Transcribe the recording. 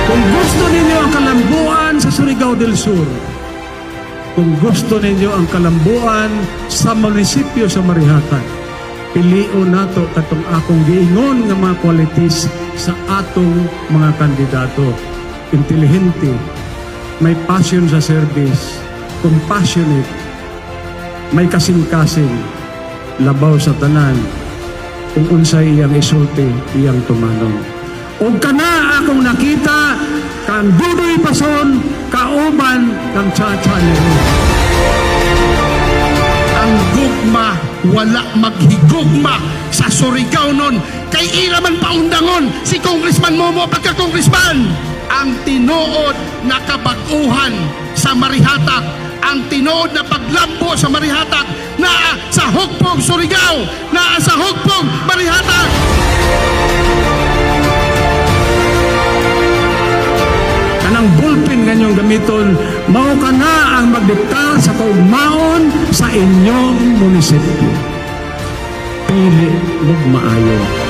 Kung gusto ninyo ang kalambuan sa Surigao del Sur, kung gusto ninyo ang kalambuan sa munisipyo sa Marihatan, pilion nato katong akong giingon nga mga qualities sa atong mga kandidato. Intelihente, may passion sa service, compassionate, may kasing-kasing, labaw sa tanan, kung unsay iyang isulti, iyang tumanong. O kana akong nakita, kang Dudoy Pason, kauban kang Chacha Lero. Ang gugma, wala maghigugma sa Surigao nun. Kay ira man paundangon si Congressman Momo pagka-congressman. Ang tinuod na kabag-uhan sa Marihatak, ang tinuod na paglambo sa Marihatak, naa sa Hugpong Surigao, naa sa Hugpong Marihatak. Kanang bullpen ngayong gamiton, mao ka na ang magdikta sa kaugmaon sa inyong munisipyo. Pili mo maayo.